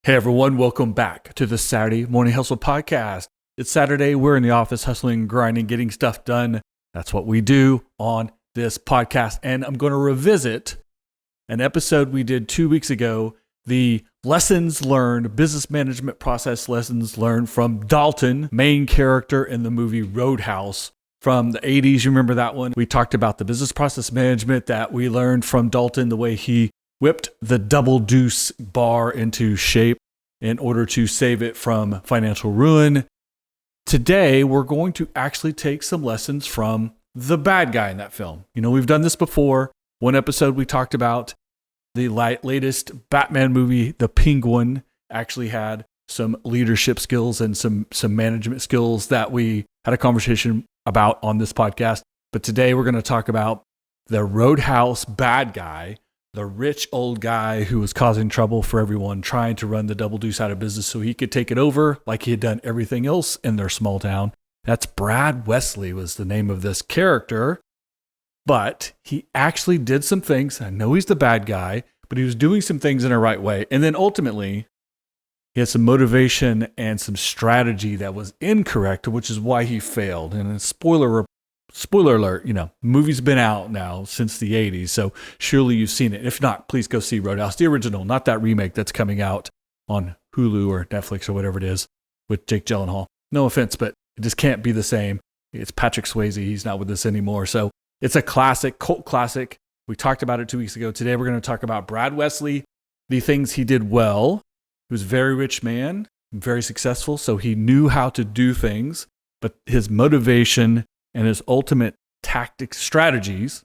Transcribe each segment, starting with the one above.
Hey everyone, welcome back to the Saturday Morning Hustle Podcast. It's Saturday, we're in the office hustling, grinding, getting stuff done. That's what we do on this podcast. And I'm going to revisit an episode we did 2 weeks ago, the lessons learned, business management process lessons learned from Dalton, main character in the movie Roadhouse from the 80s. You remember that one? We talked about the business process management that we learned from Dalton, the way he whipped the double deuce bar into shape in order to save it from financial ruin. Today, we're going to actually take some lessons from the bad guy in that film. You know, we've done this before. One episode we talked about the latest Batman movie, The Penguin, actually had some leadership skills and some management skills that we had a conversation about on this podcast. But today, we're going to talk about the Roadhouse bad guy, the rich old guy who was causing trouble for everyone, trying to run the Double Deuce out of business so he could take it over like he had done everything else in their small town. That's Brad Wesley was the name of this character. But he actually did some things. I know he's the bad guy, but he was doing some things in a right way. And then ultimately, he had some motivation and some strategy that was incorrect, which is why he failed. And a spoiler alert, you know, movie's been out now since the 80s, so surely you've seen it. If not, please go see Roadhouse, the original, not that remake that's coming out on Hulu or Netflix or whatever it is with Jake Gyllenhaal. No offense, but it just can't be the same. It's Patrick Swayze. He's not with us anymore. So it's a classic, cult classic. We talked about it 2 weeks ago. Today we're going to talk about Brad Wesley, the things he did well. He was a very rich man, very successful, so he knew how to do things, but his motivation and his ultimate strategies,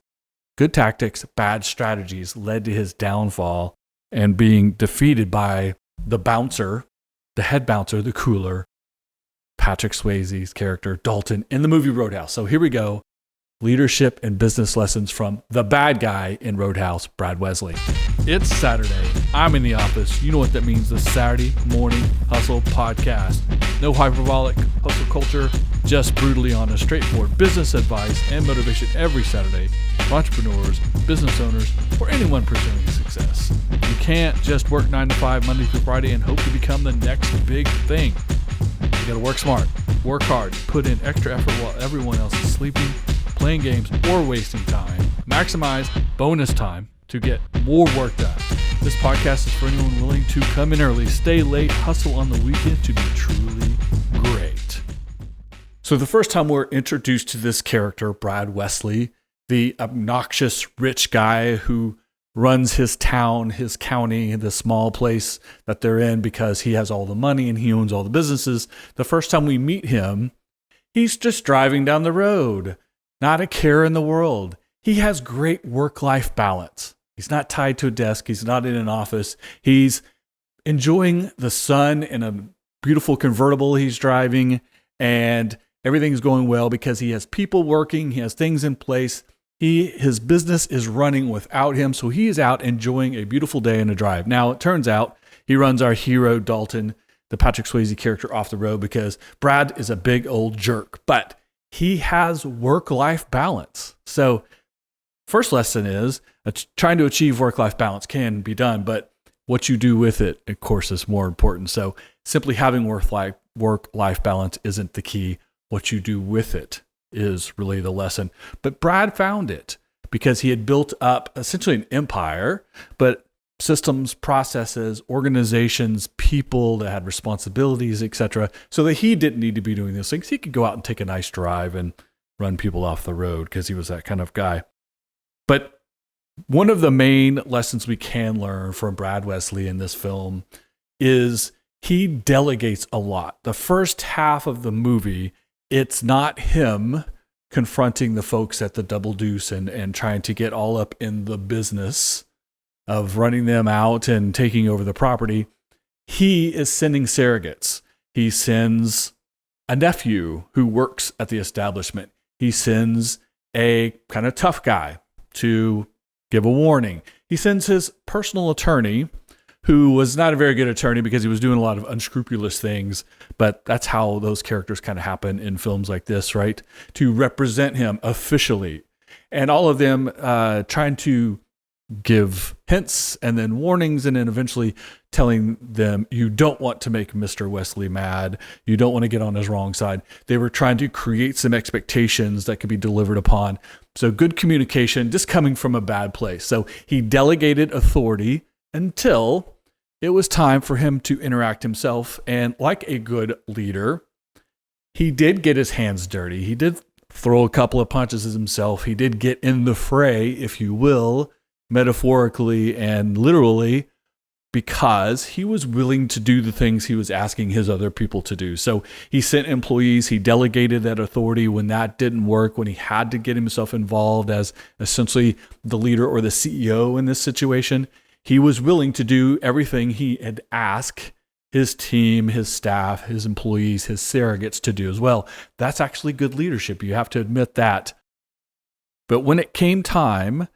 good tactics, bad strategies, led to his downfall and being defeated by the bouncer, the head bouncer, the cooler, Patrick Swayze's character, Dalton, in the movie Roadhouse. So here we go. Leadership and business lessons from the bad guy in Roadhouse, Brad Wesley. It's Saturday. I'm in the office. You know what that means, the Saturday Morning Hustle Podcast. No hyperbolic hustle culture, just brutally honest, straightforward business advice and motivation every Saturday for entrepreneurs, business owners, or anyone pursuing success. You can't just work 9 to 5 Monday through Friday and hope to become the next big thing. You gotta work smart, work hard, put in extra effort while everyone else is sleeping, playing games, or wasting time. Maximize bonus time to get more work done. This podcast is for anyone willing to come in early, stay late, hustle on the weekend to be truly great. So the first time we're introduced to this character, Brad Wesley, the obnoxious rich guy who runs his town, his county, the small place that they're in because he has all the money and he owns all the businesses. The first time we meet him, he's just driving down the road. Not a care in the world. He has great work-life balance. He's not tied to a desk. He's not in an office. He's enjoying the sun in a beautiful convertible he's driving, and everything's going well because he has people working. He has things in place. His business is running without him, so he is out enjoying a beautiful day and a drive. Now, it turns out he runs our hero, Dalton, the Patrick Swayze character, off the road because Brad is a big old jerk, but he has work-life balance. So first lesson is trying to achieve work-life balance can be done, but what you do with it, of course, is more important. So simply having work-life balance isn't the key. What you do with it is really the lesson. But Brad found it because he had built up essentially an empire, but systems, processes, organizations, people that had responsibilities, etc., so that he didn't need to be doing those things. He could go out and take a nice drive and run people off the road because he was that kind of guy. But one of the main lessons we can learn from Brad Wesley in this film is he delegates a lot. The first half of the movie, it's not him confronting the folks at the Double Deuce and trying to get all up in the business of running them out and taking over the property. He is sending surrogates. He sends a nephew who works at the establishment. He sends a kind of tough guy to give a warning. He sends his personal attorney, who was not a very good attorney because he was doing a lot of unscrupulous things, but that's how those characters kind of happen in films like this, right? To represent him officially. And all of them trying to give hints and then warnings, and then eventually telling them, you don't want to make Mr. Wesley mad. You don't want to get on his wrong side. They were trying to create some expectations that could be delivered upon. So good communication, just coming from a bad place. So he delegated authority until it was time for him to interact himself. And like a good leader, he did get his hands dirty. He did throw a couple of punches himself. He did get in the fray, if you will, metaphorically and literally, because he was willing to do the things he was asking his other people to do. So he sent employees, he delegated that authority when that didn't work, when he had to get himself involved as essentially the leader or the CEO in this situation. He was willing to do everything he had asked his team, his staff, his employees, his surrogates to do as well. That's actually good leadership. You have to admit that. But when it came time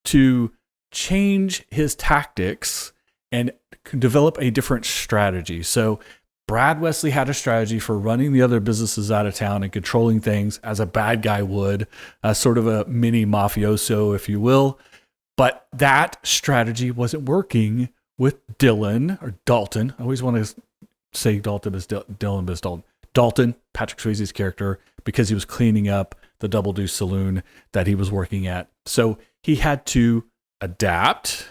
to change his tactics and develop a different strategy. So Brad Wesley had a strategy for running the other businesses out of town and controlling things as a bad guy would, sort of a mini mafioso, if you will. But that strategy wasn't working with Dylan or Dalton. I always want to say Dalton as Dylan, but it's Dalton. Dalton, Patrick Swayze's character, because he was cleaning up the Double Deuce Saloon that he was working at. So he had to adapt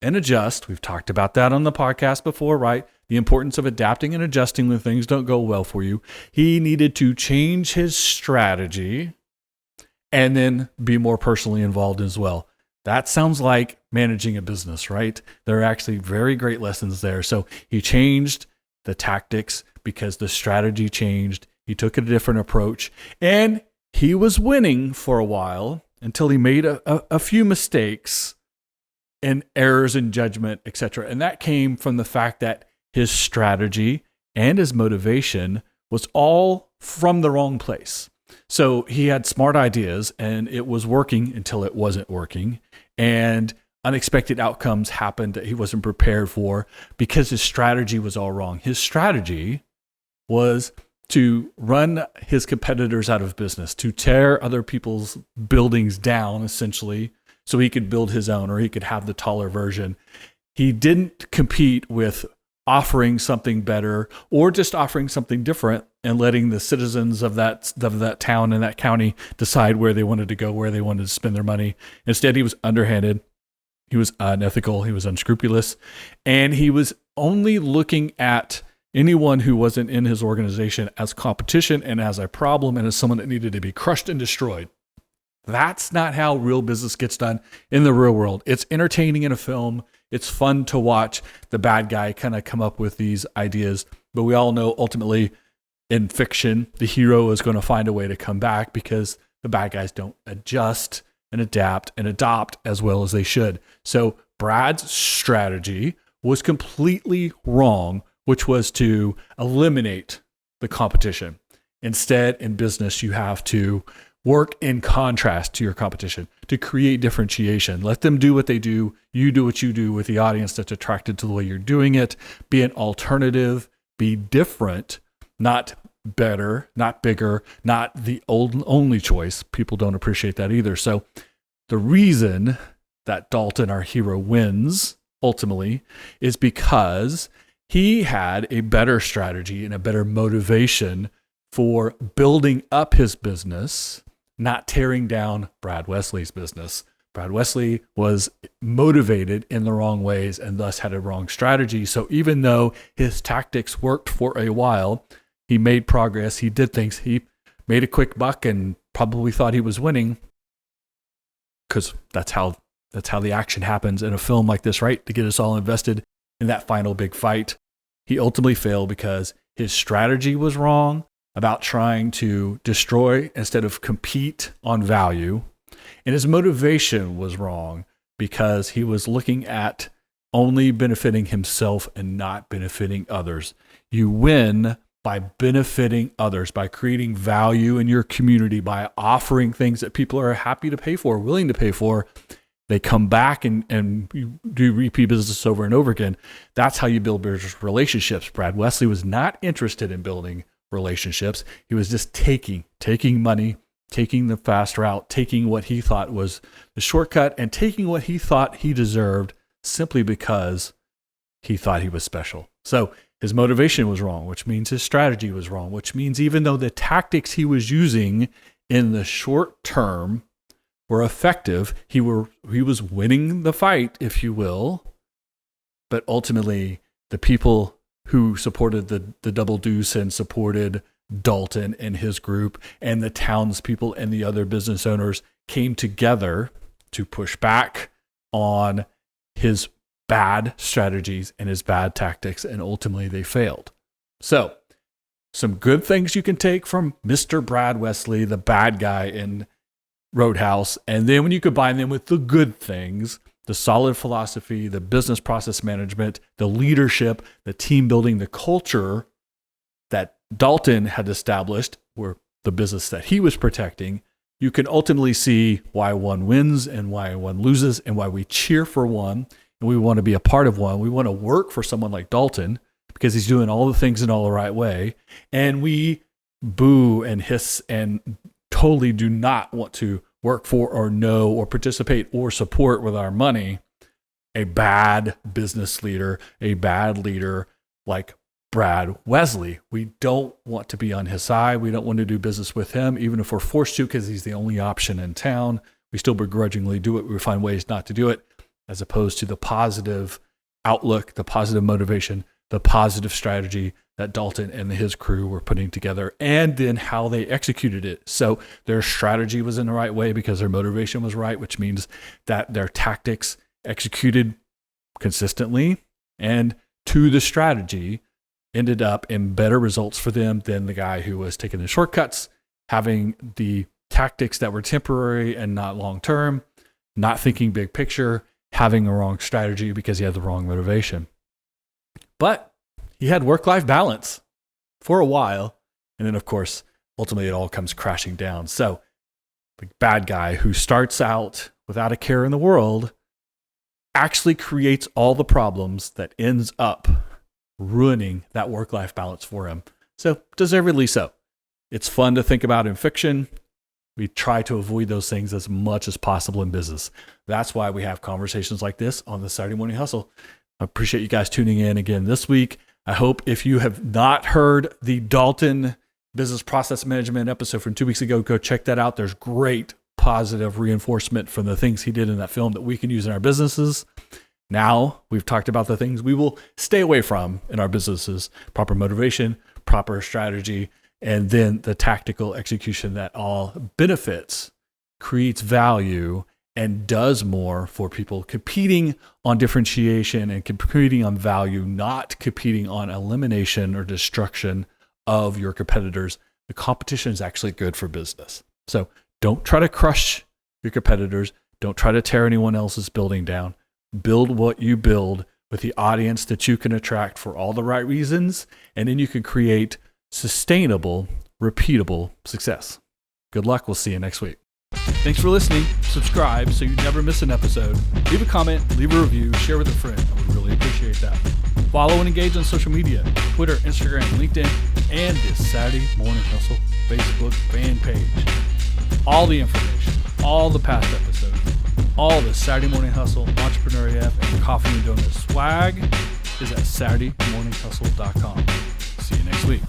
and adjust. We've talked about that on the podcast before, right? The importance of adapting and adjusting when things don't go well for you. He needed to change his strategy and then be more personally involved as well. That sounds like managing a business, right? There are actually very great lessons there. So he changed the tactics because the strategy changed. He took a different approach, and he was winning for a while until he made a few mistakes and errors in judgment, etc. And that came from the fact that his strategy and his motivation was all from the wrong place. So he had smart ideas and it was working until it wasn't working. And unexpected outcomes happened that he wasn't prepared for because his strategy was all wrong. His strategy was to run his competitors out of business, to tear other people's buildings down, essentially, so he could build his own or he could have the taller version. He didn't compete with offering something better or just offering something different and letting the citizens of that town and that county decide where they wanted to go, where they wanted to spend their money. Instead, he was underhanded. He was unethical. He was unscrupulous. And he was only looking at anyone who wasn't in his organization as competition and as a problem and as someone that needed to be crushed and destroyed. That's not how real business gets done in the real world. It's entertaining in a film. It's fun to watch the bad guy kind of come up with these ideas. But we all know ultimately in fiction, the hero is going to find a way to come back because the bad guys don't adjust and adapt and adopt as well as they should. So Brad's strategy was completely wrong, which was to eliminate the competition. Instead, in business, you have to work in contrast to your competition to create differentiation. Let them do what they do. You do what you do with the audience that's attracted to the way you're doing it. Be an alternative. Be different, not better, not bigger, not the only choice. People don't appreciate that either. So the reason that Dalton, our hero, wins ultimately is because he had a better strategy and a better motivation for building up his business, not tearing down Brad Wesley's business. Brad Wesley was motivated in the wrong ways and thus had a wrong strategy. So even though his tactics worked for a while, he made progress, he did things, he made a quick buck and probably thought he was winning because that's how the action happens in a film like this, right? To get us all invested in that final big fight. He ultimately failed because his strategy was wrong about trying to destroy instead of compete on value. And his motivation was wrong because he was looking at only benefiting himself and not benefiting others. You win by benefiting others, by creating value in your community, by offering things that people are happy to pay for, willing to pay for. They come back and you do repeat business over and over again. That's how you build relationships. Brad Wesley was not interested in building relationships. He was just taking money taking the fast route, taking what he thought was the shortcut, and taking what he thought he deserved simply because he thought he was special. So his motivation was wrong, which means his strategy was wrong, which means even though the tactics he was using in the short term were effective, he was winning the fight, if you will. But ultimately, the people who supported the Double Deuce and supported Dalton and his group and the townspeople and the other business owners came together to push back on his bad strategies and his bad tactics, and ultimately they failed. So, some good things you can take from Mr. Brad Wesley, the bad guy in Roadhouse, and then when you combine them with the good things, the solid philosophy, the business process management, the leadership, the team building, the culture that Dalton had established, were the business that he was protecting, you can ultimately see why one wins and why one loses and why we cheer for one and we want to be a part of one. We want to work for someone like Dalton because he's doing all the things in all the right way. And we boo and hiss and totally do not want to work for or know or participate or support with our money a bad business leader, a bad leader like Brad Wesley. We don't want to be on his side. We don't want to do business with him, even if we're forced to because he's the only option in town. We still begrudgingly do it. We find ways not to do it, as opposed to the positive outlook, the positive motivation, the positive strategy that Dalton and his crew were putting together, and then how they executed it. So their strategy was in the right way because their motivation was right, which means that their tactics executed consistently and to the strategy ended up in better results for them than the guy who was taking the shortcuts, having the tactics that were temporary and not long-term, not thinking big picture, having a wrong strategy because he had the wrong motivation. But he had work-life balance for a while. And then, of course, ultimately it all comes crashing down. So the bad guy who starts out without a care in the world actually creates all the problems that ends up ruining that work-life balance for him. So deservedly so. It's fun to think about in fiction. We try to avoid those things as much as possible in business. That's why we have conversations like this on the Saturday Morning Hustle. I appreciate you guys tuning in again this week. I hope if you have not heard the Dalton Business Process Management episode from 2 weeks ago, go check that out. There's great positive reinforcement from the things he did in that film that we can use in our businesses. Now we've talked about the things we will stay away from in our businesses: proper motivation, proper strategy, and then the tactical execution that all benefits, creates value, and does more for people competing on differentiation and competing on value, not competing on elimination or destruction of your competitors. The competition is actually good for business. So don't try to crush your competitors. Don't try to tear anyone else's building down. Build what you build with the audience that you can attract for all the right reasons, and then you can create sustainable, repeatable success. Good luck. We'll see you next week. Thanks for listening. Subscribe so you never miss an episode. Leave a comment, leave a review, share with a friend. I would really appreciate that. Follow and engage on social media: Twitter, Instagram, LinkedIn, and this Saturday Morning Hustle Facebook fan page. All the information, all the past episodes, all the Saturday Morning Hustle, Entrepreneur AF, and Coffee and Donuts swag is at SaturdayMorningHustle.com. See you next week.